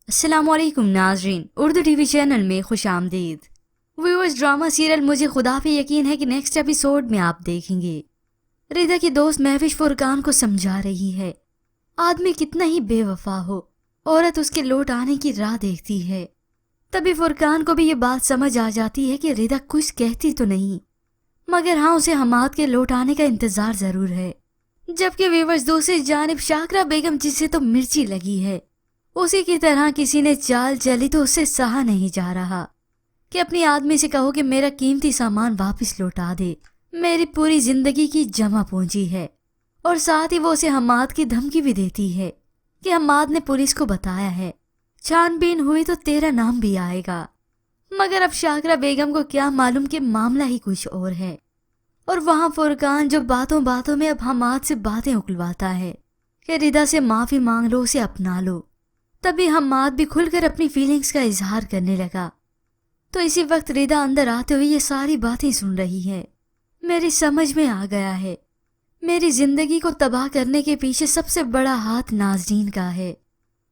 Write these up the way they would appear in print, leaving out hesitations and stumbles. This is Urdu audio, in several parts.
السلام علیکم ناظرین، اردو ٹی وی چینل میں خوش آمدید۔ ویورز، ڈرامہ سیریل مجھے خدا پہ یقین ہے کہ نیکسٹ ایپیسوڈ میں آپ دیکھیں گے۔ ردا کی دوست مہوش فرقان کو سمجھا رہی ہے، آدمی کتنا ہی بے وفا ہو، عورت اس کے لوٹ آنے کی راہ دیکھتی ہے۔ تبھی فرقان کو بھی یہ بات سمجھ آ جاتی ہے کہ ردا کچھ کہتی تو نہیں، مگر ہاں اسے حماد کے لوٹ آنے کا انتظار ضرور ہے۔ جبکہ ویورز، دوسری جانب شاکرہ بیگم جسے تو مرچی لگی ہے، اسی کی طرح کسی نے چال چلی تو اسے سہا نہیں جا رہا کہ اپنی آدمی سے کہو کہ میرا قیمتی سامان واپس لوٹا دے، میری پوری زندگی کی جمع پونجی ہے۔ اور ساتھ ہی وہ اسے حماد کی دھمکی بھی دیتی ہے کہ حماد نے پولیس کو بتایا ہے، چھان بین ہوئی تو تیرا نام بھی آئے گا۔ مگر اب شاکرہ بیگم کو کیا معلوم کہ معاملہ ہی کچھ اور ہے، اور وہاں فرقان جو باتوں باتوں میں اب حماد سے باتیں اکلواتا ہے کہ ردا سے معافی مانگ لو، اسے اپنا لو۔ تبھی حماد بھی کھل کر اپنی فیلنگز کا اظہار کرنے لگا۔ تو اسی وقت ردا اندر آتے ہوئے یہ ساری باتیں سن رہی ہے۔ میری سمجھ میں آ گیا ہے، میری زندگی کو تباہ کرنے کے پیچھے سب سے بڑا ہاتھ نازنین کا ہے۔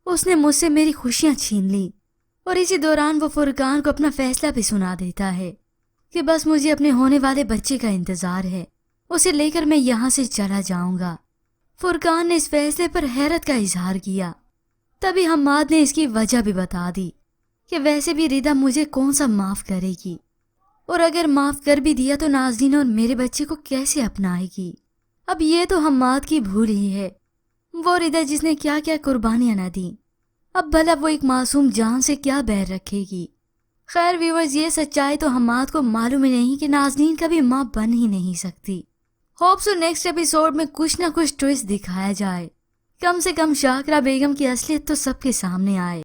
اس نے مجھ سے میری خوشیاں چھین لی، اور اسی دوران وہ فرقان کو اپنا فیصلہ بھی سنا دیتا ہے کہ بس مجھے اپنے ہونے والے بچے کا انتظار ہے، اسے لے کر میں یہاں سے چلا جاؤں گا۔ فرقان نے اس فیصلے پر حیرت کا اظہار کیا۔ تبھی حماد نے اس کی وجہ بھی بتا دی کہ ویسے بھی ردا مجھے کون سا معاف کرے گی، اور اگر معاف کر بھی دیا تو نازنین اور میرے بچے کو کیسے اپنائے گی۔ اب یہ تو حماد کی بھول ہی ہے، وہ ردا جس نے کیا کیا قربانیاں نہ دیں، اب بھلا وہ ایک معصوم جان سے کیا بیر رکھے گی۔ خیر ویورز، یہ سچائی تو حماد کو معلوم ہی نہیں کہ نازنین کبھی ماں بن ہی نہیں سکتی۔ ہوپ سو نیکسٹ ایپیسوڈ میں کچھ نہ کچھ ٹویسٹ دکھایا جائے، کم سے کم شاکرہ بیگم کی اصلیت تو سب کے سامنے آئے۔